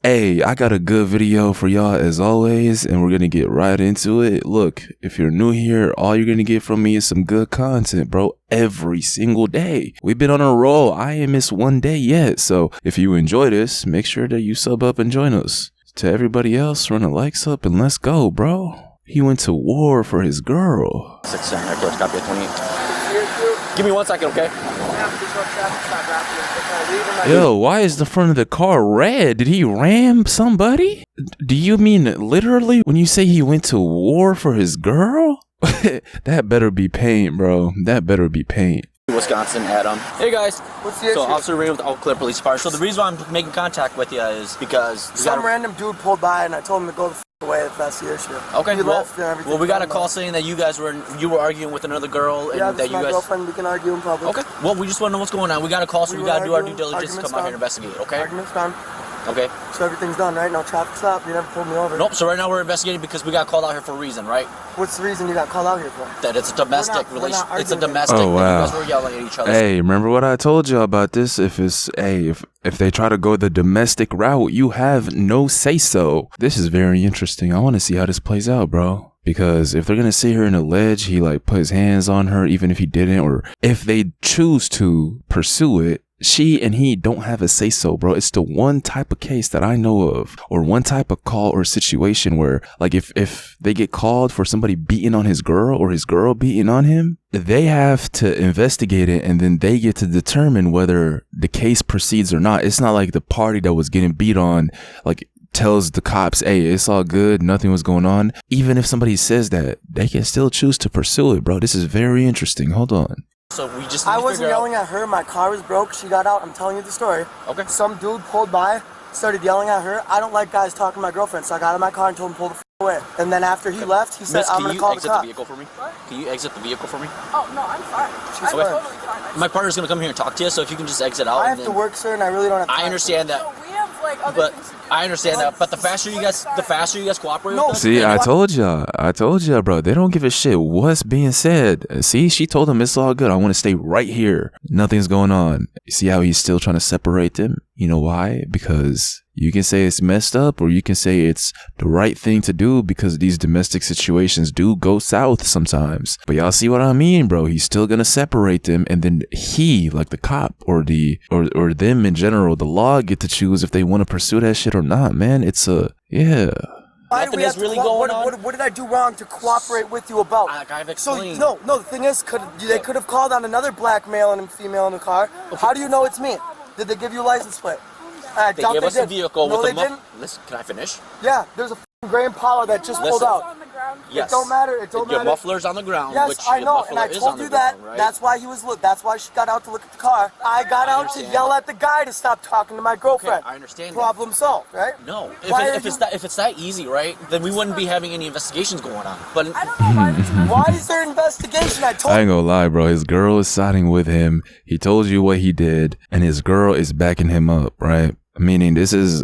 Hey, I got a good video for y'all as always, and we're gonna get right into it. Look, if you're new here, all you're gonna get from me is some good content, bro, every single day. We've been on a roll. I ain't missed one day yet, so if you enjoy this, make sure that you sub up and join us. To everybody else, run the likes up and let's go, bro. He went to war for his girl. 610, airport, copy at 28. Give me 1 second, okay? Yo, why is the front of the car red? Did he ram somebody? Do you mean literally when you say he went to war for his girl? That better be paint, bro. That better be paint. Wisconsin, Adam. Hey guys. What's the issue? So Officer Ray with the Eau Claire Police Department. So the reason why I'm making contact with you is because some random dude pulled by and I told him to go the away if that's the issue. Okay, he left and everything. Well, we got a call saying that you were arguing with another girl and yeah, that you my guys. girlfriend. We can argue in public. Okay. Well, we just want to know what's going on. We got a call, so we got to do our due diligence to come out here and investigate. Okay. Argument's done. Okay. So everything's done, right? No traffic stop. You never pulled me over. Nope. So right now we're investigating because we got called out here for a reason, right? What's the reason you got called out here for? That it's a domestic relation. It's a domestic. Oh wow. You guys were yelling at each other. Hey, remember what I told you about this? If they try to go the domestic route, you have no say so. This is very interesting. I want to see how this plays out, bro. Because if they're gonna sit here and allege he like put his hands on her, even if he didn't, or if they choose to pursue it, she and he don't have a say so, bro. It's the one type of case that I know of, or one type of call or situation where, like, if they get called for somebody beating on his girl or his girl beating on him, they have to investigate it and then they get to determine whether the case proceeds or not. It's not like the party that was getting beat on, like, tells the cops, hey, it's all good, nothing was going on. Even if somebody says that, they can still choose to pursue it, bro. This is very interesting. Hold on. So we just I wasn't yelling at her. My car was broke. She got out. I'm telling you the story. Okay. Some dude pulled by, started yelling at her. I don't like guys talking to my girlfriend, so I got out of my car and told him to pull the away. And then after he left, he said, I'm going to call the cop. Can you exit the vehicle for me? What? Can you exit the vehicle for me? Oh, no, I'm fine. She's totally fine. My partner's going to come here and talk to you, so if you can just exit out. I have to work, sir, and I really don't have time. I understand that. So we have, like, other things to do. I understand that, but the faster you guys cooperate with us. See, I told y'all, bro. They don't give a shit what's being said. See, she told him it's all good. I want to stay right here. Nothing's going on. You see how he's still trying to separate them? You know why? Because you can say it's messed up, or you can say it's the right thing to do, because these domestic situations do go south sometimes. But y'all see what I mean, bro? He's still gonna separate them, and then he, like the cop or them in general, the law, get to choose if they want to pursue that shit or not, man. It's yeah. Nothing is really going on. What did I do wrong to cooperate with you about? I've explained. So, no, the thing is, they could have called on another black male and female in the car. Okay. How do you know it's me? Did they give you a license plate? They gave us a vehicle with a didn't. Listen, can I finish? Yeah, there's a gray Impala that just pulled out. On the ground. Yes. It don't matter. It don't matter. Your muffler's on the ground. Yes, which I know, and I is told you that. Ground, right? That's why That's why she got out to look at the car. I got out to yell at the guy to stop talking to my girlfriend. Okay, I understand. Problem solved, right? No, if it's that easy, right? Then we wouldn't be having any investigations going on. But I don't know why is there investigation? I ain't gonna lie, bro. His girl is siding with him. He told you what he did, and his girl is backing him up, right? Meaning this is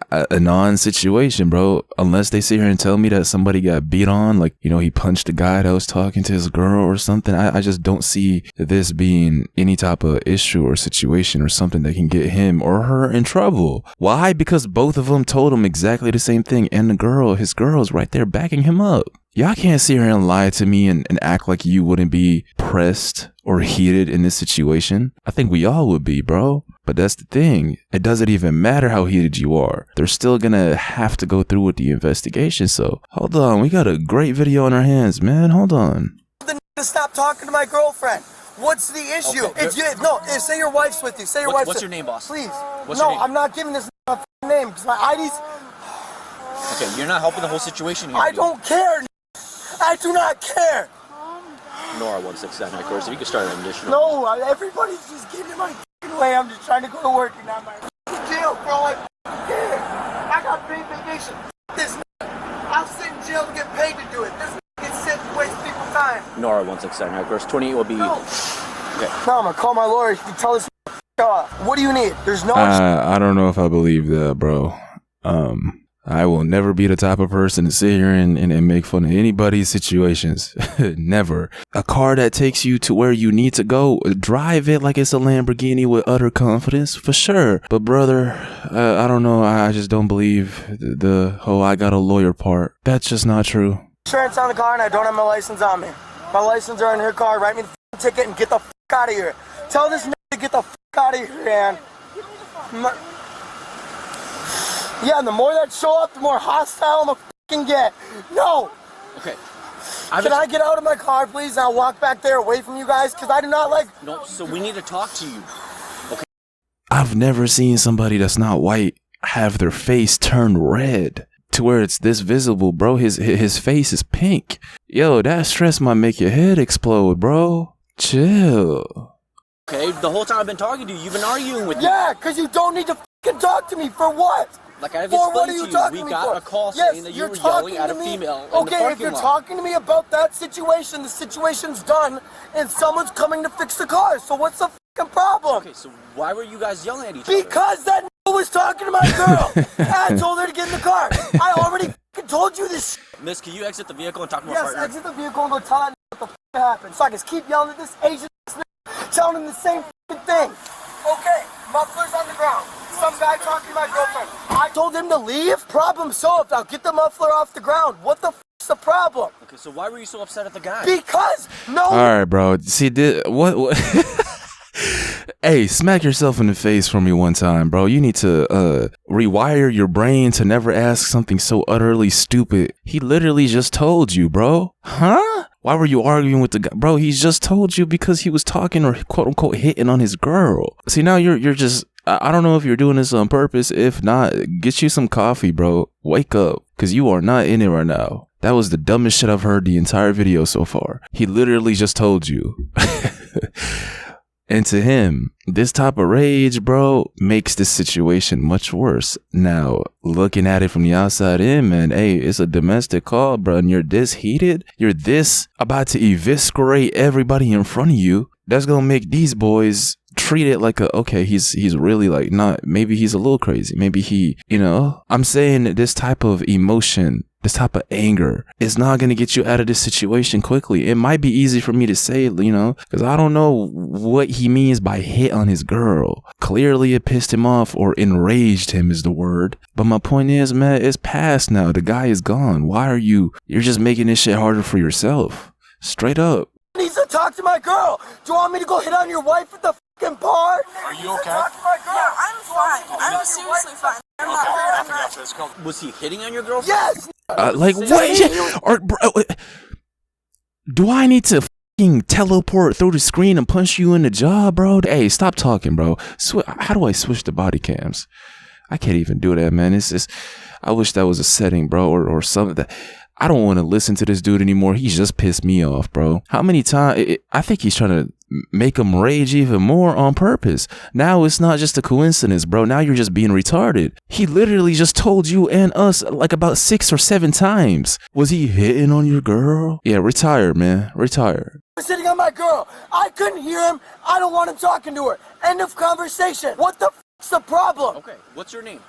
a non-situation, bro. Unless they sit here and tell me that somebody got beat on, like, you know, he punched a guy that was talking to his girl or something. I just don't see this being any type of issue or situation or something that can get him or her in trouble. Why? Because both of them told him exactly the same thing, and his girl's right there backing him up. Y'all can't sit here and lie to me and act like you wouldn't be pressed or heated in this situation. I think we all would be, bro. But that's the thing. It doesn't even matter how heated you are. They're still gonna have to go through with the investigation. So hold on. We got a great video in our hands, man. Hold on. To stop talking to my girlfriend. What's the issue? Okay. Say your wife's with you. Say your wife's. What's your name, boss? Please. What's your name? I'm not giving this my name because my ID's. Okay, you're not helping the whole situation here. I don't care. I do not care. Nora 169 headquarters. If you can start an additional. No, everybody's just getting in my way. I'm just trying to go to work and not my jail, bro. I care. I got paid vacation. This I'll sit in jail to get paid to do it. This gets sent to waste people's time. Nora 169 headquarters. 28 will be. No. Okay. No, I'm gonna call my lawyer. You can tell this off. What do you need? There's no. I don't know if I believe that, bro. I will never be the type of person to sit here and make fun of anybody's situations. Never. A car that takes you to where you need to go, drive it like it's a Lamborghini with utter confidence, for sure. But brother, I don't know. I just don't believe the whole I got a lawyer part. That's just not true. Insurance on the car and I don't have my license on me. My license are in her car. Write me the ticket and get the out of here. Tell this to get the out of here, man. Yeah, and the more that show up, the more hostile I'm gonna get. No. Okay. Can I get out of my car, please? And I'll walk back there away from you guys, because I do not like... No, so we need to talk to you. Okay. I've never seen somebody that's not white have their face turn red to where it's this visible, bro. His face is pink. Yo, that stress might make your head explode, bro. Chill. Okay, the whole time I've been talking to you, you've been arguing with me. Yeah, because you don't need to fucking talk to me. For what? Like I've For what are explained you to you, talking we to me got for? a call Yes, saying that you you're were talking yelling at a to me. female in the Okay, parking if you're lot. talking to me about that situation, the situation's done, and someone's coming to fix the car. So what's the fucking problem? Okay, so why were you guys yelling at each other? Because that was talking to my girl. I told her to get in the car. I already fucking told you this. Miss, can you exit the vehicle and talk to my Yes, partner? exit the vehicle and go tell that what the happened. So I can keep yelling at this Asian telling him the same thing. Okay, muffler's on the ground. Some guy talking to my girlfriend. I told him to leave. Problem solved. I'll get the muffler off the ground. What the f***'s the problem? Okay, so why were you so upset at the guy? Because no. All right, bro. See, what? Hey, smack yourself in the face for me one time, bro. You need to rewire your brain to never ask something so utterly stupid. He literally just told you, bro. Huh? Why were you arguing with the guy? Bro, he's just told you because he was talking or quote unquote hitting on his girl. See, now you're just, I don't know if you're doing this on purpose. If not, get you some coffee, bro. Wake up, because you are not in it right now. That was the dumbest shit I've heard the entire video so far. He literally just told you. And to him, this type of rage, bro, makes this situation much worse. Now, looking at it from the outside in, man, hey, it's a domestic call, bro, and you're this heated. You're this about to eviscerate everybody in front of you. That's gonna make these boys treat it like okay, he's really like not, maybe he's a little crazy. Maybe he, I'm saying that this type of emotion, this type of anger is not going to get you out of this situation quickly. It might be easy for me to say, because I don't know what he means by hit on his girl. Clearly it pissed him off, or enraged him is the word. But my point is, man, it's past now. The guy is gone. Why are you're just making this shit harder for yourself. Straight up. Needs to talk to my girl. Do you want me to go hit on your wife at the fucking bar? Are you okay? Talk to my girl. Yeah, I'm fine. I'm seriously fine. I'm not hurt. I'm not. Was he hitting on your girlfriend? Yes. Like what? Or, bro, do I need to fucking teleport through the screen and punch you in the jaw, bro? Hey, stop talking, bro. How do I switch the body cams? I can't even do that, man. It's just, I wish that was a setting, bro, or something that. I don't want to listen to this dude anymore. He's just pissed me off, bro. How many times? I think he's trying to make him rage even more on purpose. Now it's not just a coincidence, bro. Now you're just being retarded. He literally just told you and us like about 6 or 7 times. Was he hitting on your girl? Yeah, retire, man. Retire. Sitting on my girl. I couldn't hear him. I don't want him talking to her. End of conversation. What the f***'s the problem? Okay, what's your name?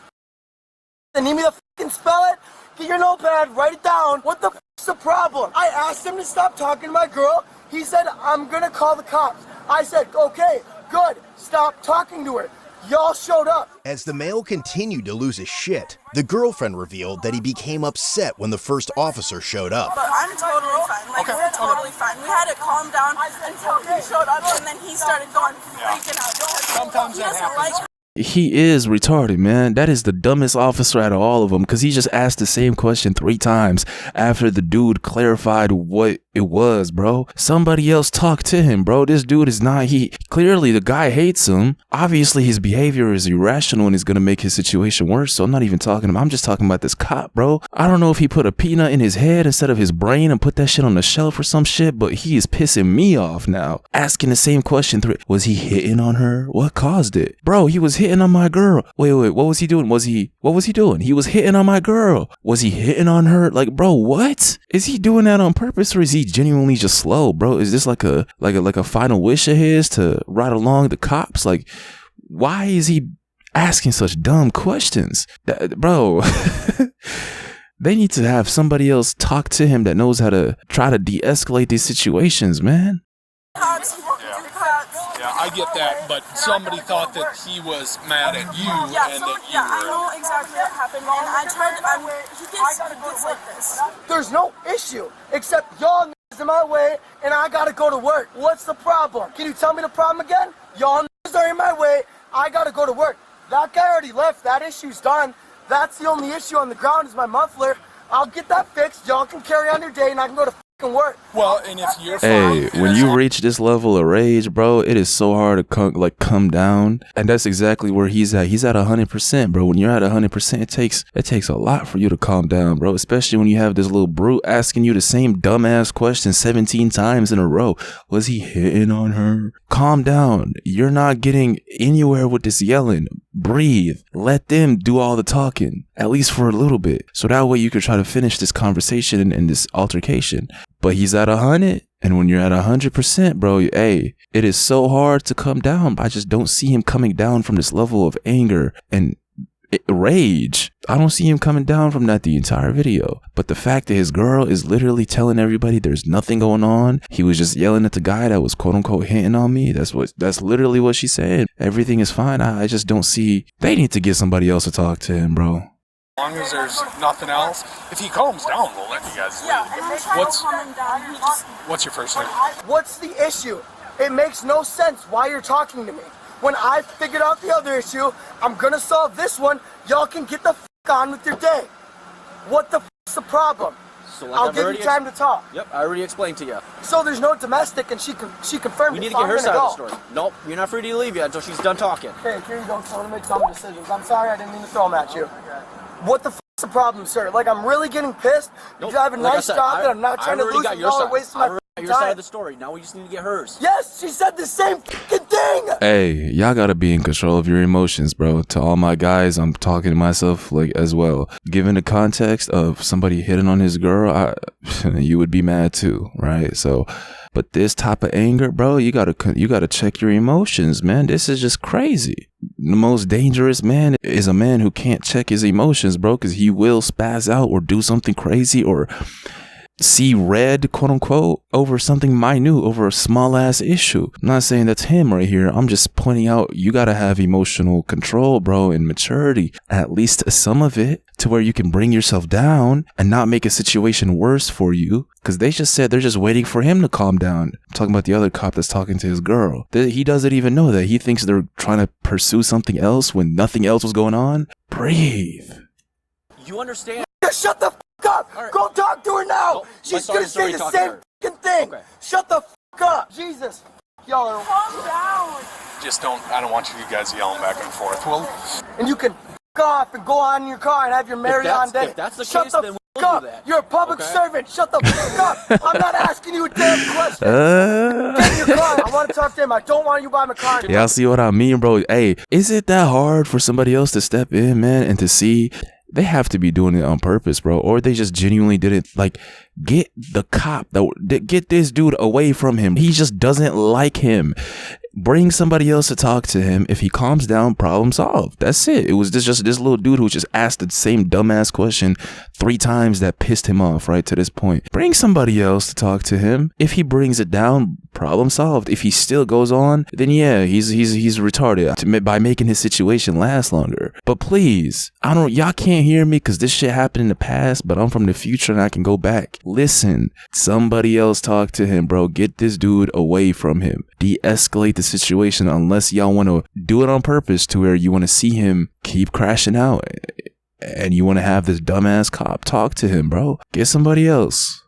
Need me to fucking spell it? Get your notepad, write it down. What the f***'s the problem? I asked him to stop talking to my girl. He said, I'm gonna call the cops. I said, okay, good. Stop talking to her. Y'all showed up. As the male continued to lose his shit, the girlfriend revealed that he became upset when the first officer showed up. But I'm totally fine. Like, we're totally fine. We had to calm down until he showed up, and then he started going freaking out. Sometimes that happens. He is retarded, man. That is the dumbest officer out of all of them, because he just asked the same question 3 times after the dude clarified what it was, bro. Somebody else talked to him, bro. This dude is not, clearly the guy hates him. Obviously his behavior is irrational and is going to make his situation worse. So I'm not even talking about, I'm just talking about this cop, bro. I don't know if he put a peanut in his head instead of his brain and put that shit on the shelf or some shit, but he is pissing me off now. Asking the same question 3. Was he hitting on her? What caused it? Bro, he was hitting on my girl. Wait, what was he doing? What was he doing? He was hitting on my girl. Was he hitting on her? Like, bro, what? Is he doing that on purpose, or is he genuinely just slow, bro? Is this like a final wish of his to ride along the cops? Like, why is he asking such dumb questions? Bro, They need to have somebody else talk to him that knows how to try to de-escalate these situations, man. Yeah, I get that, but somebody thought that he was mad at you and that you I know exactly what happened, man. I tried, he gets like this. There's no issue, except y'all niggas in my way, and I gotta go to work. What's the problem? Can you tell me the problem again? Y'all niggas are in my way, I gotta go to work. That guy already left, that issue's done. That's the only issue on the ground is my muffler. I'll get that fixed, y'all can carry on your day, and I can go to fucking work. Well, and if you're Hey, fine, when you reach this level of rage, bro, it is so hard to come down, and that's exactly where he's at. He's at 100%, bro. When you're at 100%, it takes a lot for you to calm down, bro. Especially when you have this little brute asking you the same dumbass question 17 times in a row. Was he hitting on her? Calm down. You're not getting anywhere with this yelling. Breathe. Let them do all the talking, at least for a little bit, so that way you can try to finish this conversation and this altercation. But he's at 100, and when you're at 100%, bro, hey, it is so hard to come down. I just don't see him coming down from this level of anger and rage. I don't see him coming down from that the entire video. But the fact that his girl is literally telling everybody there's nothing going on, he was just yelling at the guy that was quote unquote hitting on me. That's literally what she said. Everything is fine. I just don't see. They need to get somebody else to talk to him, bro. as long as there's nothing else, if he calms down, we'll let you guys leave. Yeah, and I'm trying to calm him down. He just... What's your first name? What's the issue? It makes no sense why you're talking to me. When I figured out the other issue, I'm gonna solve this one. Y'all can get the f on with your day. What the f***'s the problem? So like I'll give you time to talk. Yep, I already explained to you. So there's no domestic, and she confirmed We it. need to So get I'm her gonna side go. of the story. Nope, you're not free to leave yet until she's done talking. Okay, here you go. So I'm gonna make some decisions. I'm sorry, I didn't mean to throw them at you. What the f***'s the problem, sir? Like, I'm really getting pissed. Nope. You have a Like I nice said, job that I'm not trying to lose got your $1 side. wasting I my already got your time. side of the story. Now we just need to get hers. Yes, she said the same fucking thing. Hey, y'all gotta be in control of your emotions, bro. To all my guys, I'm talking to myself like as well. Given the context of somebody hitting on his girl, you would be mad too, right? So, but this type of anger, bro, you gotta check your emotions, man. This is just crazy. The most dangerous man is a man who can't check his emotions, bro, because he will spaz out or do something crazy or see red, quote unquote, over something minute, over a small ass issue. I'm not saying that's him right here. I'm just pointing out you gotta have emotional control, bro, and maturity, at least some of it, to where you can bring yourself down and not make a situation worse for you. Because they just said they're just waiting for him to calm down. I'm talking about the other cop that's talking to his girl. He doesn't even know that. He thinks they're trying to pursue something else when nothing else was going on. Breathe. You understand? Shut the f up. All right. Go talk to her now. Nope. She's My gonna son's say already the talking same to her. fucking thing. Okay. Shut the f up. Jesus. Y'all are. Calm down. I don't want you guys yelling back and forth. Well, And you can f off and go on in your car and have your merry on day. if that's the Shut case, the then f we'll do up. that. You're a public Okay. servant. Shut the f up. I'm not asking you a damn question. Get in your car. I want to talk to him. I don't want you by my car. Y'all see what I mean, bro? Hey, is it that hard for somebody else to step in, man, and to see? They have to be doing it on purpose, bro, or they just genuinely didn't like get the cop, get this dude away from him. He just doesn't like him. Bring somebody else to talk to him. If he calms down, problem solved. That's it. It was just this little dude who just asked the same dumbass question 3 times that pissed him off right to this point. Bring somebody else to talk to him. If he brings it down, problem solved. If he still goes on, then yeah, he's retarded by making his situation last longer. But please, y'all can't hear me because this shit happened in the past, but I'm from the future and I can go back. Listen, somebody else talk to him, bro. Get this dude away from him. De-escalate the situation unless y'all want to do it on purpose to where you want to see him keep crashing out and you want to have this dumbass cop talk to him, bro. Get somebody else.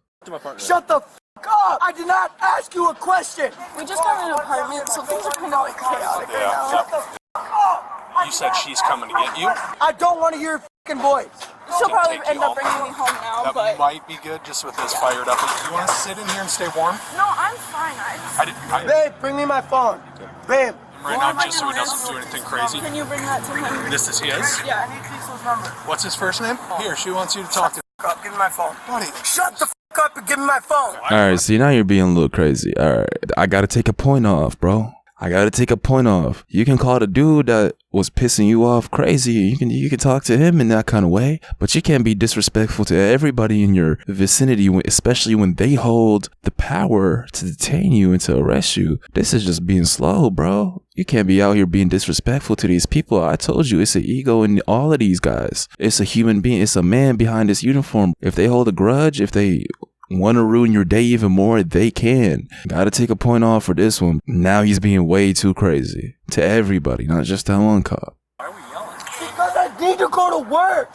Shut the f up. I did not ask you a question. We just got an apartment, so things are kind of like chaotic right now. Shut the f up. you said she's coming to get you. I don't want to hear your f***ing voice. She'll probably Take you end up home. bringing me home now, That but might be good just with this fired up. You want to sit in here and stay warm? no, I'm fine. Babe, bring me my phone. Babe. Right now, just so he doesn't do anything crazy. Can you bring that to him? This is his. I need Cecil's number. What's his first name? Here, she wants you to talk to. Up, give me my phone. Buddy. Shut the f up and give me my phone. All right, see, now you're being a little crazy. All right, I got to take a point off, bro. I gotta take a point off. You can call the dude that was pissing you off crazy. You can talk to him in that kind of way, but you can't be disrespectful to everybody in your vicinity, especially when they hold the power to detain you and to arrest you. This is just being slow, bro. You can't be out here being disrespectful to these people. I told you, it's an ego in all of these guys. It's a human being. It's a man behind this uniform. If they hold a grudge, if they want to ruin your day even more, they can. Gotta take a point off for this one. Now he's being way too crazy to everybody, not just that one cop. Why are we yelling? Because I need to go to work.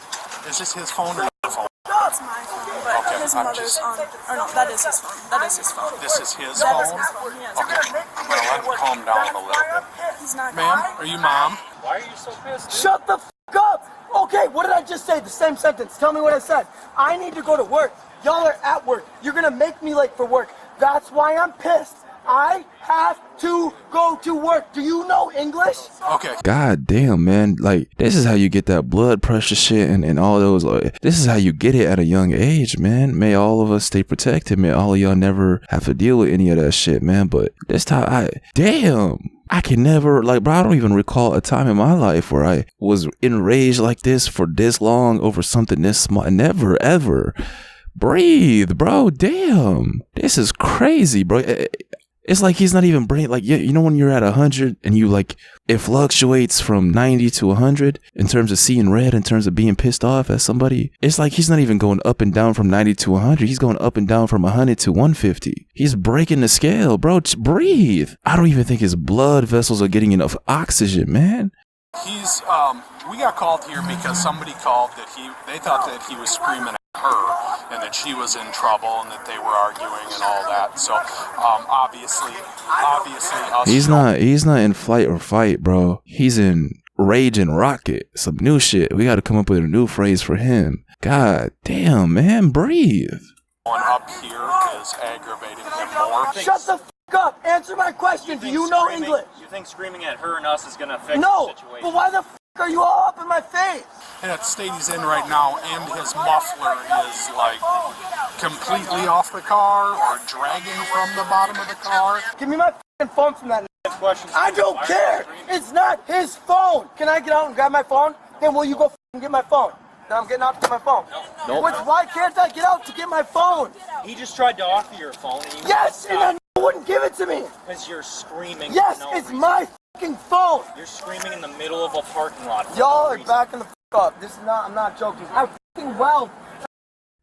Is this his phone or your phone? It's my phone, but Okay, his I'm mother's just- on. Or no, that is his phone. That is his phone. This is his That is phone? his phone, yes. Okay, I'm gonna let him calm down a little bit. He's not Ma'am, are you mom? Why are you so pissed? Shut the up. Okay, what did I just say? The same sentence. Tell me what I said. I need to go to work. Y'all are at work. You're gonna make me late for work. That's why I'm pissed. I have to go to work. Do you know English? Okay. God damn, man. Like, this is how you get that blood pressure shit and all those. This is how you get it at a young age, man. May all of us stay protected. May all of y'all never have to deal with any of that shit, man. But this time, I can never, like, bro, I don't even recall a time in my life where I was enraged like this for this long over something this small. Never, ever. Breathe, bro. Damn. This is crazy, bro. It's like he's not even bringing, like, you know when you're at 100 and you, like, it fluctuates from 90 to 100 in terms of seeing red, in terms of being pissed off at somebody. It's like he's not even going up and down from 90 to 100. He's going up and down from 100 to 150. He's breaking the scale, bro. Just breathe. I don't even think his blood vessels are getting enough oxygen, man. He's, we got called here because somebody called that they thought that he was screaming at her and that she was in trouble and that they were arguing and all that. So, obviously us. He's not in flight or fight, bro. He's in rage and rocket. Some new shit. We got to come up with a new phrase for him. God damn, man. Breathe. Going up here is aggravating him more. Shut the up. Answer my question. Do you know English? You think screaming at her and us is gonna fix No, the situation? but why the are you all up in my face? That state he's in right now, and his muffler is like completely off the car or dragging from the bottom of the car. Give me my phone from that. Questions. I don't care. It's not his phone. Can I get out and grab my phone? Then will you go get my phone? Then I'm getting out to get my phone. No. Why can't I get out to get my phone? He just tried to offer your phone. And you Yes, and then wouldn't give it to me. because you're screaming. Yes, for no it's reason. my fucking phone. You're screaming in the middle of a parking lot. for Y'all no are reason. backing the up. This is not. I'm not joking. I fucking well.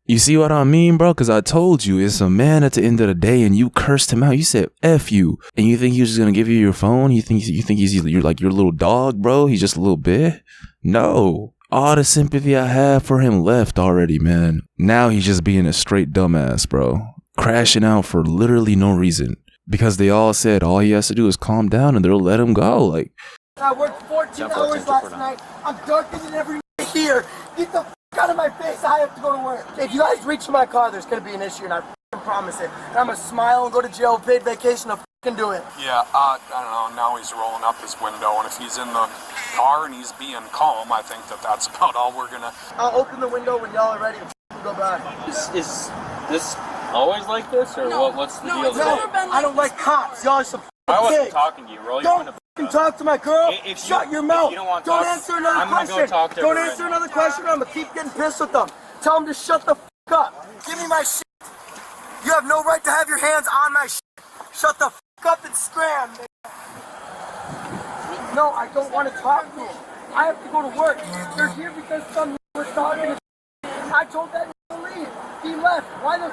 You see what I mean, bro? Because I told you, it's a man at the end of the day, and you cursed him out. You said F you, and you think he's just gonna give you your phone? You think you're like your little dog, bro? He's just a little bit? No. All the sympathy I have for him left already, man. Now he's just being a straight dumbass, bro. Crashing out for literally no reason. Because they all said all he has to do is calm down and they'll let him go. Like, I worked 14 hours last night. I'm darker than every here. Get the out of my face. I have to go to work. If you guys reach my car, there's gonna be an issue, and I promise it. And I'm gonna smile and go to jail, paid vacation, I'll do it. Yeah, I don't know. Now he's rolling up his window, and if he's in the car and he's being calm, I think that's about all we're gonna. I'll open the window when y'all are ready and go back. Is this always like this, or No. what's the No, deal it's today? never been I don't like cops. Y'all are some I wasn't pigs. talking to you, bro. Don't talk to my girl. If you- Shut your if mouth. you don't want to Don't talk, answer another I'm gonna go question. talk to Don't her answer right now. another question, or I'm gonna keep getting pissed with them. Tell them to shut the up. Give me my shit. You have no right to have your hands on my shit. Shut the up and scram. No, I don't want to talk to them. I have to go to work. They're here because some was talking to I told that to leave. He left. Why the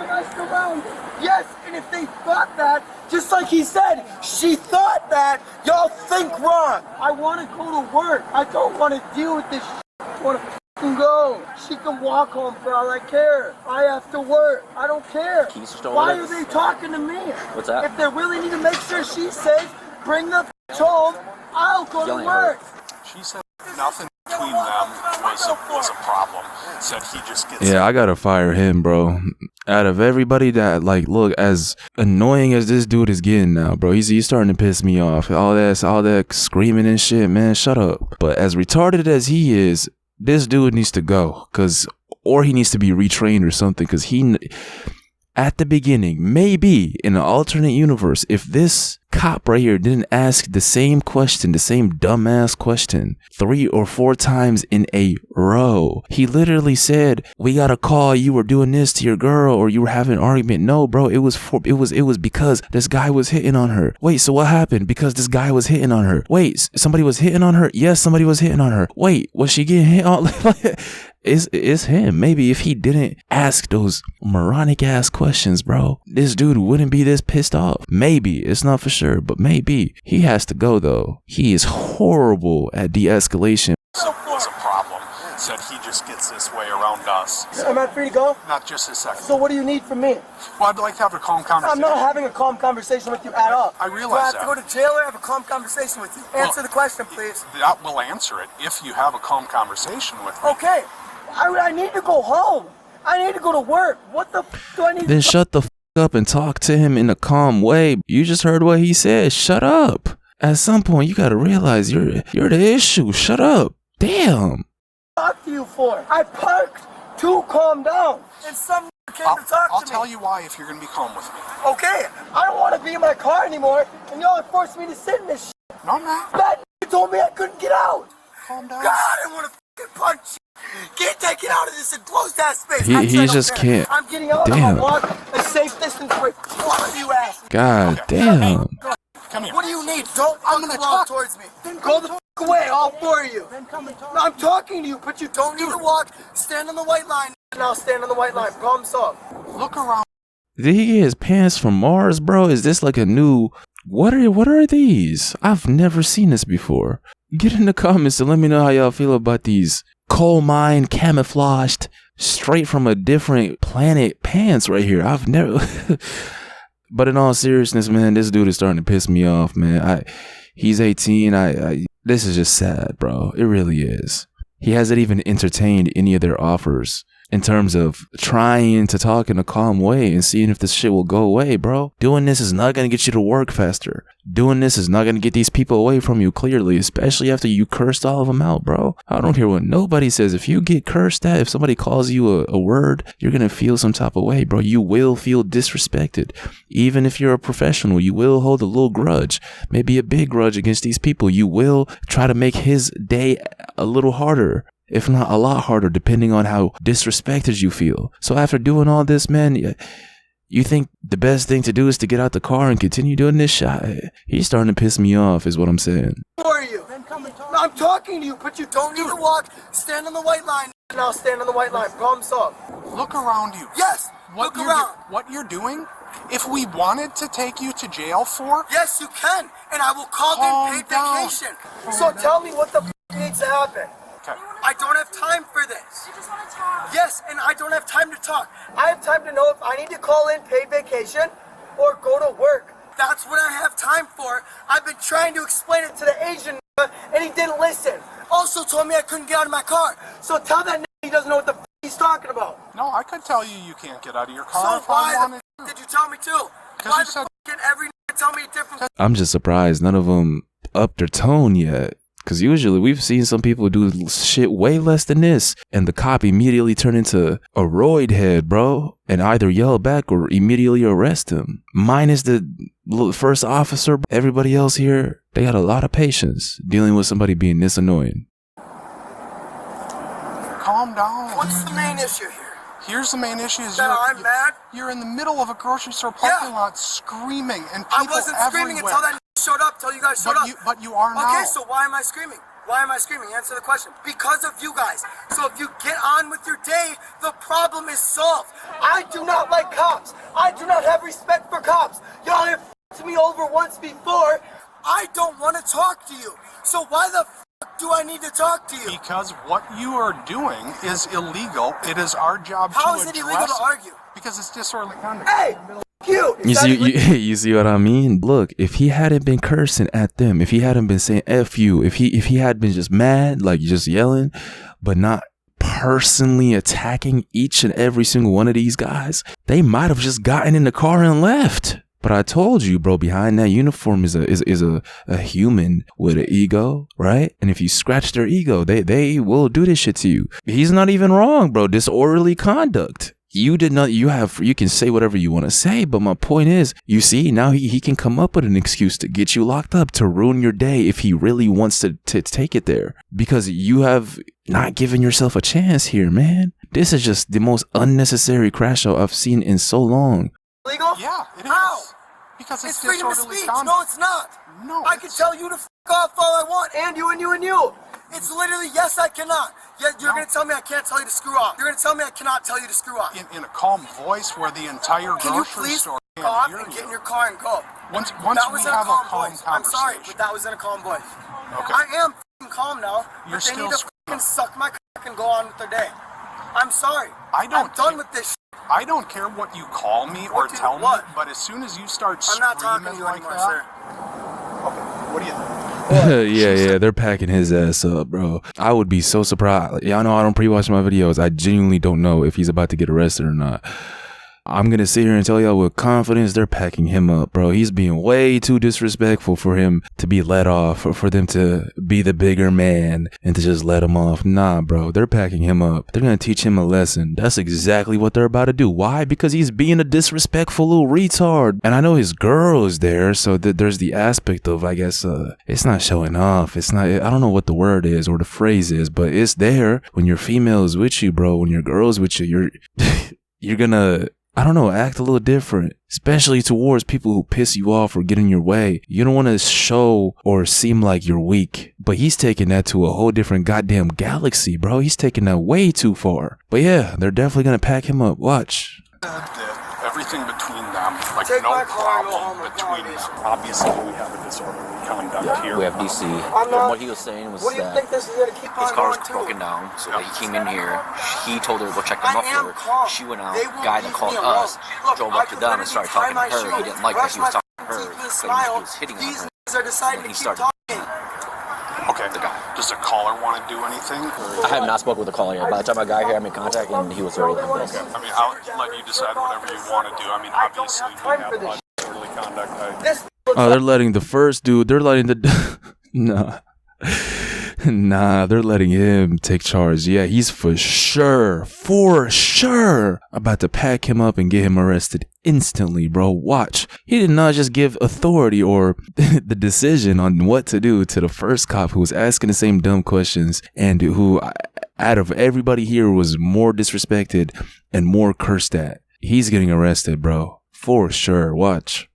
am I still around? Yes, and if they thought that, just like he said, she thought that, y'all think wrong. I want to go to work. I don't want to deal with this shit. I want to go. She can walk home for all I care. I have to work. I don't care. Keys stolen. Why are they talking to me? What's that? If they really need to make sure she's safe, bring the home. I'll go to Yelling at her. work. She said nothing between them was a problem. Said he just gets. yeah, I gotta fire him, bro. Out of everybody that, like, look, as annoying as this dude is getting now, bro, he's starting to piss me off. All that screaming and shit, man, shut up. But as retarded as he is, this dude needs to go, or he needs to be retrained or something, because at the beginning, maybe in an alternate universe, if this cop right here didn't ask the same question, the same dumbass question 3 or 4 times in a row. He literally said, we got a call, you were doing this to your girl or you were having an argument. No, bro, it was because this guy was hitting on her. Wait, so what happened? Because this guy was hitting on her. Wait, somebody was hitting on her? Yes, somebody was hitting on her. Wait, was she getting hit on? It's him. Maybe if he didn't ask those moronic ass questions, bro, this dude wouldn't be this pissed off. Maybe. It's not for sure, but maybe. He has to go though. He is horrible at de-escalation. Was a problem. Said he just gets this way around us. Am I free to go? Not just a second. So what do you need from me? Well, I'd like to have a calm conversation. I'm not having a calm conversation with you at all. I realize Do I have to go to jail or have a calm conversation with you? Answer the question, please. That will answer it if you have a calm conversation with me. Okay. I need to go home. I need to go to work. What the do I need Then to shut the up and talk to him in a calm way. You just heard what he said. Shut up. At some point, you gotta realize you're the issue. Shut up. Damn. talk to you for? I parked to calm down. And some came to talk to me. I'll tell you why if you're going to be calm with me. Okay, I don't want to be in my car anymore, and y'all are forcing me to sit in this shit. No, I'm not. That told me I couldn't get out. Calm down. God, I want to fucking punch you. Can't take it out of this enclosed ass space. He just can't. I'm getting out. Damn. I'm gonna walk a safe distance for one of you ass. God damn. Come here. What do you need? Don't walk towards me. Go the fuck away, all 4 of you. No, I'm talking to you, but you don't need to walk. Stand on the white line, and I'll stand on the white line. Problem solved. Look around. Did he get his pants from Mars, bro? Is this like a new... What are these? I've never seen this before. Get in the comments and let me know how y'all feel about these coal mine camouflaged straight from a different planet pants right here. I've never... But in all seriousness, man, this dude is starting to piss me off, man. He's 18. This is just sad, bro. It really is. He hasn't even entertained any of their offers in terms of trying to talk in a calm way and seeing if this shit will go away, bro. Doing this is not going to get you to work faster. Doing this is not going to get these people away from you, clearly, especially after you cursed all of them out, bro. I don't care what nobody says. If you get cursed at, if somebody calls you a word, you're going to feel some type of way, bro. You will feel disrespected. Even if you're a professional, you will hold a little grudge, maybe a big grudge against these people. You will try to make his day a little harder, if not a lot harder, depending on how disrespected you feel. So after doing all this, man, you think the best thing to do is to get out the car and continue doing this shot? He's starting to piss me off, is what I'm saying. Who are you? No, I'm talking to you, but you don't need to walk. Stand on the white line, and I'll stand on the white line. Problem solved. Look around you. Yes, look around. What you're doing, if we wanted to take you to jail for... Yes, you can, and I will call in paid vacation. So tell me what the needs to happen. Okay. I don't have time for this. You just want to talk. Yes, and I don't have time to talk. I have time to know if I need to call in paid vacation or go to work. That's what I have time for. I've been trying to explain it to the Asian and he didn't listen. Also told me I couldn't get out of my car. So tell that he doesn't know what the he's talking about. No, I could tell you can't get out of your car So if I wanted why to. did you tell me to? Why the can every tell me a different... I'm just surprised none of them upped their tone yet. Because usually we've seen some people do shit way less than this, and the cop immediately turn into a roid head, bro, and either yell back or immediately arrest him. Minus the first officer, everybody else here, they got a lot of patience dealing with somebody being this annoying. Calm down. What's the main issue here? Here's the main issue is That I'm mad? you're in the middle of a grocery store parking lot screaming and people I wasn't screaming everywhere. until that showed up, till you guys showed up. But you are now. Okay, so why am I screaming? Why am I screaming? Answer the question. Because of you guys. So if you get on with your day, the problem is solved. I do not like cops. I do not have respect for cops. Y'all have f***ed me over once before. I don't want to talk to you. So why the f*** do I need to talk to you? Because what you are doing is illegal. It is our job to How address is it illegal to argue? Because it's disorderly conduct. Hey, you. You see what I mean? Look, if he hadn't been cursing at them, if he hadn't been saying F you, if he had been just mad, like just yelling, but not personally attacking each and every single one of these guys, they might have just gotten in the car and left. But I told you, bro, behind that uniform is a human with an ego, right? And if you scratch their ego, they will do this shit to you. He's not even wrong, bro. Disorderly conduct. You did not. You can say whatever you want to say, but my point is, you see, now he can come up with an excuse to get you locked up, to ruin your day if he really wants to take it there, because you have not given yourself a chance here, man. This is just the most unnecessary crash out I've seen in so long. Legal? Yeah, it is. How? Because It's freedom of disorderly speech. conduct. No, it's not. No, I can tell you to f off all I want, and you, and you, and you. It's literally, yes, I cannot. Yeah, you're going to tell me I can't tell you to screw off. You're going to tell me I cannot tell you to screw off. in a calm voice where the entire Can you grocery please store f can't off hear and get in you. your car and go? Once That we was in a have a calm calm voice. I'm sorry, conversation. but that was in a calm voice. Okay. I am f***ing calm now, You're but they still need to f***ing suck my cock and go on with their day. I'm sorry. I don't I'm done care. with this shit. I don't care what you call me or What do- tell what? me, but as soon as you start I'm not talking to screaming you like anymore, that, sir. what do you think? Yeah, they're packing his ass up, bro. I would be so surprised. Y'all know I don't pre-watch my videos. I genuinely don't know if he's about to get arrested or not. I'm gonna sit here and tell y'all with confidence they're packing him up, bro. He's being way too disrespectful for him to be let off, or for them to be the bigger man and to just let him off. Nah, bro, they're packing him up. They're gonna teach him a lesson. That's exactly what they're about to do. Why? Because he's being a disrespectful little retard. And I know his girl is there, so there's the aspect of, I guess, it's not showing off. It's not, I don't know what the word is or the phrase is, but it's there. When your female is with you, bro, when your girl's with you, you're gonna, I don't know, act a little different, especially towards people who piss you off or get in your way. You don't want to show or seem like you're weak, but he's taking that to a whole different goddamn galaxy, bro. He's taking that way too far. But yeah, they're definitely going to pack him up. Watch. Everything between them, like Take no my car and go problem home with between promise. them. Obviously, we have a disorderly conduct here. We have DC. I'm not- What he was saying was What do you that think this is going to keep his on car was going to? broken down, so he came in here. He told her to go check the I am muffler. calm. She went out. They won't Guy that leave called me alone. us Look, drove I up to could them and literally started tie talking to my her. He shoes, didn't like that brush he was my talking to her, teeth and but smile. he was hitting on These her. are deciding He to keep started. talking. Okay. The guy. Does the caller want to do anything? I have not spoken with the caller yet. By the time I got here, I made contact and he was already like this. I mean, I'll let you decide whatever you want to do. I mean, obviously, we have a lot of disorderly conduct. This Oh, they're letting the first dude, they're letting the, nah, they're letting him take charge. Yeah, he's for sure about to pack him up and get him arrested instantly, bro. Watch. He did not just give authority or the decision on what to do to the first cop who was asking the same dumb questions and who, out of everybody here, was more disrespected and more cursed at. He's getting arrested, bro. For sure. Watch.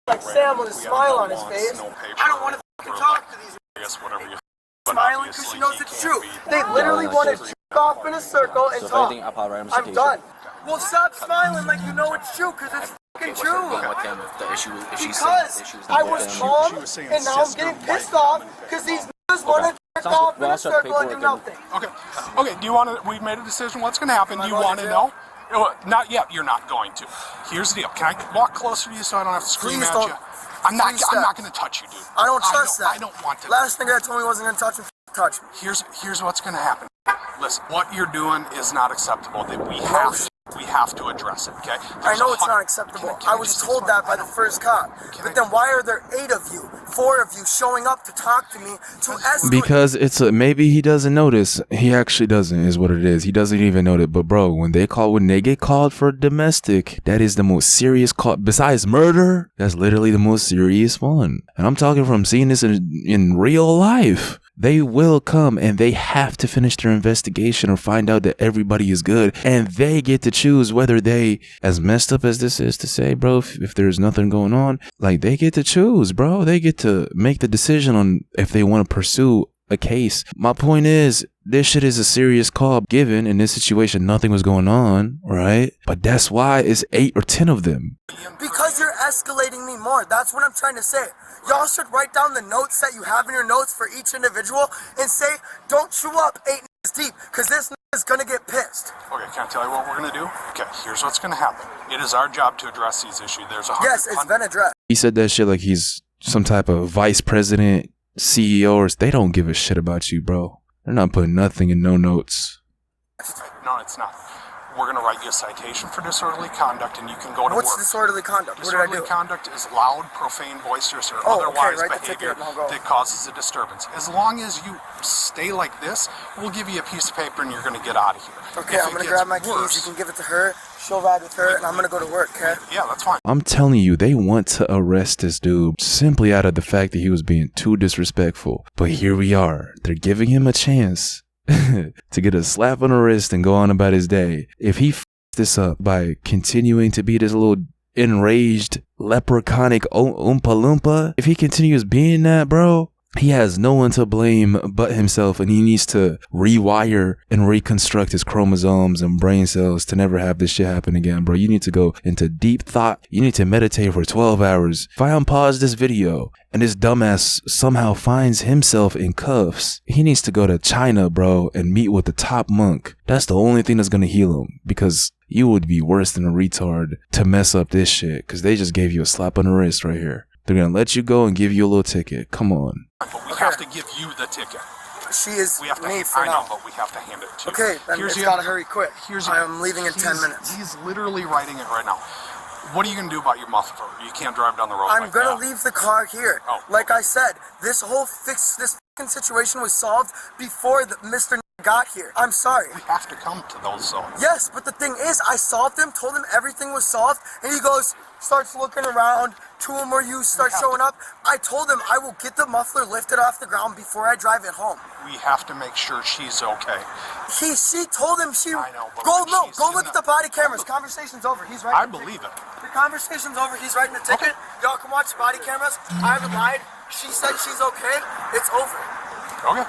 like Sam with a smile on his face. No paper, I don't want to fucking talk to these I guess whatever you. But smiling because obviously she knows he it's can't true. be- They literally want to jerk off in a circle and So if talk. anything, I'll probably write him a I'm citation. done. Well, stop smiling like you know it's true because it's fucking What's true. going with him? If the issue, if she's saying Because the issue is I not was with him. calm She was saying and now I'm sister getting wife pissed off coming back. because these niggas want to jerk Sounds off good. in Well, a I'll start circle and do paperwork nothing. Okay. Do you want to? We've made a decision. What's going to happen? Do you going want to to jail? know? Not yet. You're not going to. Here's the deal. Can I walk closer to you so I don't have to scream Please at don't. you? I'm not. Please I'm stop. not going to touch you, dude. I don't trust that. I don't want to. Last thing I told me wasn't going to touch me. Touch me. Here's what's going to happen. Listen, what you're doing is not acceptable. That we have to address it. Okay? I know it's not acceptable. I was told that by the first cop. But then why are there 8 of you, 4 of you showing up to talk to me to escalate? Because maybe he doesn't notice. He actually doesn't, is what it is. He doesn't even know it. But bro, when they get called for domestic, that is the most serious call. Besides murder, that's literally the most serious one. And I'm talking from seeing this in real life. They will come and they have to finish their investigation or find out that everybody is good. And they get to choose whether they, as messed up as this is to say, bro, if there's nothing going on, like they get to choose, bro. They get to make the decision on if they want to pursue a case. My point is, this shit is a serious call given in this situation. Nothing was going on, right? But that's why it's 8 or 10 of them. Because you're escalating me more. That's what I'm trying to say. Y'all should write down the notes that you have in your notes for each individual and say, don't chew up 8 niggas deep, because this is gonna get pissed. Okay, can I tell you what we're going to do? Okay, here's what's going to happen. It is our job to address these issues. There's a Yes, it's been addressed. He said that shit like he's some type of vice president, CEO, or they don't give a shit about you, bro. They're not putting nothing in no notes. No, it's not. we're going to write you a citation for disorderly conduct, and you can go to What's work. disorderly conduct? What did I do? Disorderly conduct is loud, profane, boisterous, or Oh, otherwise okay, write the behavior ticket and I'll go. that causes a disturbance. As long as you stay like this, we'll give you a piece of paper and you're going to get out of here. Okay, If I'm it gonna gets grab my keys. worse- You can give it to her. She'll ride with her, and I'm gonna go to work. Okay? Yeah, that's fine. I'm telling you, they want to arrest this dude simply out of the fact that he was being too disrespectful. But here we are. They're giving him a chance to get a slap on the wrist and go on about his day. If he this up by continuing to be this little enraged leprechaunic Oompa Loompa, if he continues being that, bro, he has no one to blame but himself, and he needs to rewire and reconstruct his chromosomes and brain cells to never have this shit happen again, bro. You need to go into deep thought. You need to meditate for 12 hours. If I unpause this video and this dumbass somehow finds himself in cuffs, he needs to go to China, bro, and meet with the top monk. That's the only thing that's gonna heal him, because you would be worse than a retard to mess up this shit, because they just gave you a slap on the wrist right here. They're gonna let you go and give you a little ticket. Come on. But we have to give you the ticket. She is We have to. me for I know, now. but we have to hand it to you. Okay, then it's gotta hurry quick. I'm leaving in 10 minutes. He's literally writing it right now. What are you gonna do about your muffler? You can't drive down the road. I'm like gonna that. leave the car here. Oh, Like I said, this fucking situation was solved before Mr. got here. I'm sorry. We have to come to those zones. Yes, but the thing is, I solved him, told him everything was solved, and he goes, starts looking around, 2 more youths start showing up. I told him I will get the muffler lifted off the ground before I drive it home. We have to make sure she's okay. She told him she... I know, but Go, when no, she's go in look at the body cameras. Conversation's over. He's I writing the believe ticket. it. The conversation's over. He's writing the ticket. Y'all can watch the body cameras. I haven't lied. She said she's okay. It's over. Okay.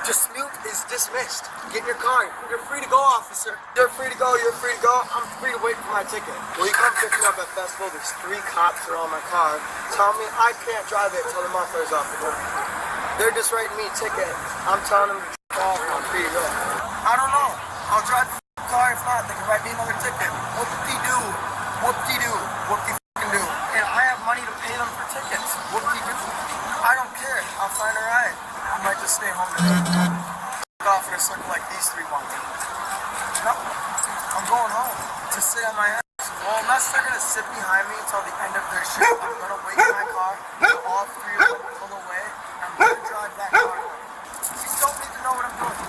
Dispute is dismissed. Get in your car. You're free to go, officer. You're free to go. You're free to go. I'm free to wait for my ticket. Will you come pick me up at festival? There's 3 cops around my car. Tell me I can't drive it until the muffler's off the door. They're just writing me a ticket. I'm telling them to off and I'm free to go. I don't know. I'll drive the car. If not, they can write me another ticket. Whoop-de-doo. Whoop-de-doo. Whoop-de-doo. And I have money to pay them for tickets. Whoop-de-doo. I don't care. I'll find a ride. I might just stay home today. Off in a circle like these 3 want me. No, I'm going home to sit on my ass. Well, unless they're gonna sit behind me until the end of their shift, I'm gonna wait in my car till all 3 of them pull away, and I'm gonna drive that car. You don't need to know what I'm doing.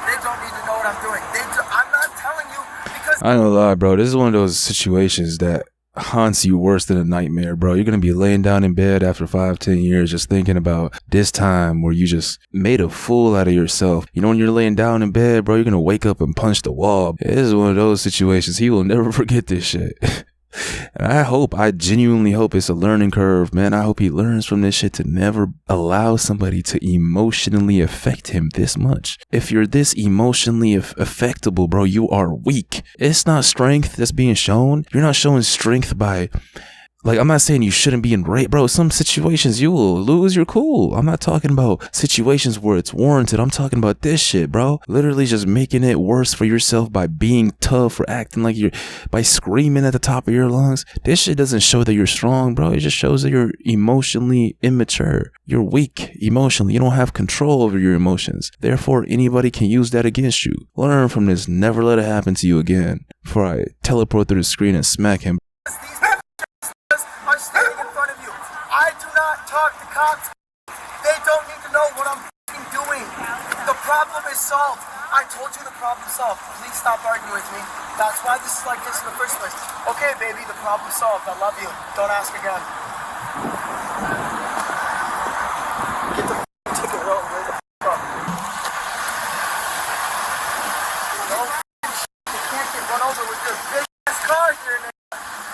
They don't need to know what I'm doing. I'm not telling you because... I ain't gonna lie, bro. This is one of those situations that haunts you worse than a nightmare, bro. You're gonna be laying down in bed after 5-10 years just thinking about this time where you just made a fool out of yourself. You know, when you're laying down in bed, bro, you're gonna wake up and punch the wall. This is one of those situations. He will never forget this shit. And I genuinely hope it's a learning curve, man. I hope he learns from this shit to never allow somebody to emotionally affect him this much. If you're this emotionally affectable, bro, you are weak. It's not strength that's being shown. You're not showing strength by... Like, I'm not saying you shouldn't be enraged, bro. Some situations you will lose your cool. I'm not talking about situations where it's warranted. I'm talking about this shit, bro. Literally just making it worse for yourself by being tough or acting like by screaming at the top of your lungs. This shit doesn't show that you're strong, bro. It just shows that you're emotionally immature. You're weak emotionally. You don't have control over your emotions. Therefore, anybody can use that against you. Learn from this. Never let it happen to you again. Before I teleport through the screen and smack him. are standing in front of you. I do not talk to cops. They don't need to know what I'm doing. The problem is solved. I told you the problem's solved. Please stop arguing with me. That's why this is like this in the first place. Okay, baby, the problem's solved. I love you. Don't ask again. Get the ticket, bro. Where the up? No you can't get run over with your big ass car here, nigga.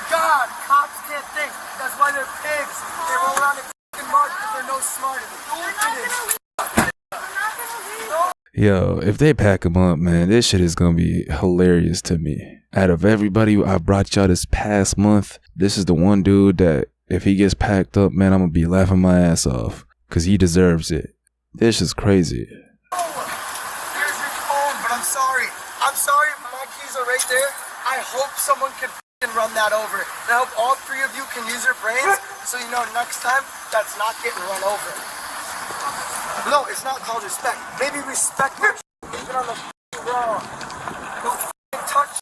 God, cops can't think. That's why they're pigs. They roll around in fucking mud because they're no smarter. Yo, if they pack him up, man, this shit is gonna be hilarious to me. Out of everybody I brought y'all this past month, this is the one dude that if he gets packed up, man, I'm gonna be laughing my ass off. Cause he deserves it. This is crazy. Here's your phone, but I'm sorry. I'm sorry, but my keys are right there. I hope someone can run that over. And I hope all three of you can use your brains so you know next time that's not getting run over. No, it's not called respect. Maybe respect your even on the ground. Don't touch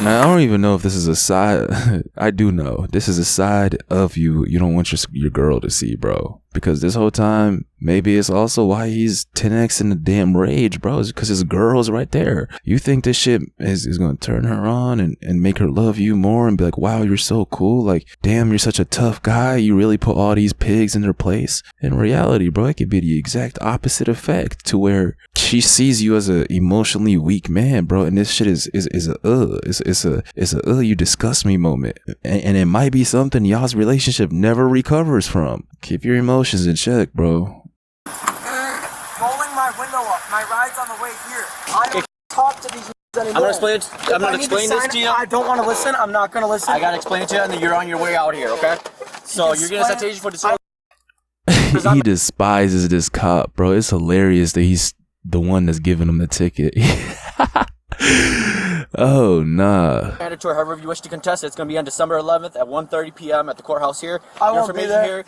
Now, I don't even know if this is a side. I do know this is a side of you don't want your girl to see, bro. Because this whole time, maybe it's also why he's 10x in the damn rage, bro. Is because his girl's right there. You think this shit is going to turn her on and make her love you more and be like, wow, you're so cool. Like, damn, you're such a tough guy. You really put all these pigs in their place. In reality, bro, it could be the exact opposite effect to where she sees you as a emotionally weak man, bro. And this shit is a you disgust me moment. And it might be something y'all's relationship never recovers from. Keep your emotions in check, bro. Rolling my window up. My ride's on the way here. I don't talk to these anymore. I'm gonna explain this to you. I don't want to listen. I'm not gonna listen. I gotta explain it to you, and then you're on your way out here, okay? So you're getting a citation for disorder. He despises this cop, bro. It's hilarious that he's the one that's giving him the ticket. Oh, nah. Mandatory, however you wish to contest it. It's going to be on December 11th at 1:30 p.m. at the courthourse here. I won't be there. Here,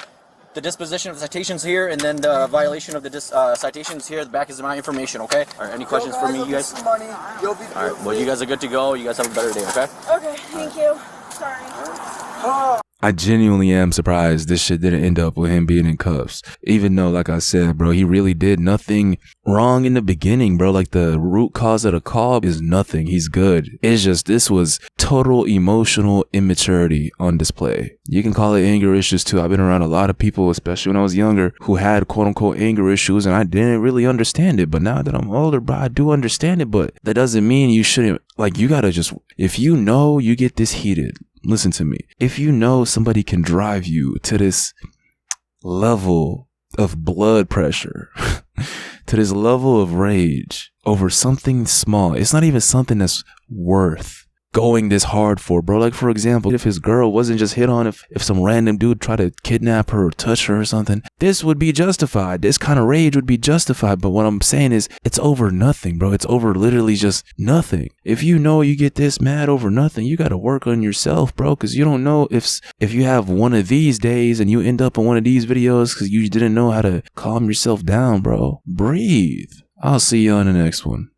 the disposition of the citations here, and then the violation of the citations here. The back is my information, okay? All right, any questions for me, you guys? Some money. You'll be all right, well, you guys are good to go. You guys have a better day, okay? Okay, thank you. Sorry. I genuinely am surprised this shit didn't end up with him being in cuffs. Even though, like I said, bro, he really did nothing wrong in the beginning, bro. Like, the root cause of the call is nothing. He's good. It's just, this was total emotional immaturity on display. You can call it anger issues too. I've been around a lot of people, especially when I was younger, who had quote unquote anger issues, and I didn't really understand it. But now that I'm older, bro, I do understand it. But that doesn't mean you shouldn't, like, you gotta just, if you know you get this heated, listen to me. If you know somebody can drive you to this level of blood pressure, to this level of rage over something small, it's not even something that's worth going this hard for, bro. Like, for example, if his girl wasn't just hit on, if some random dude tried to kidnap her or touch her or something, this would be justified. This kind of rage would be justified. But what I'm saying is, it's over nothing, bro. It's over literally just nothing. If you know you get this mad over nothing, you got to work on yourself, bro, because you don't know if you have one of these days and you end up in one of these videos because you didn't know how to calm yourself down, bro. Breathe. I'll see you on the next one.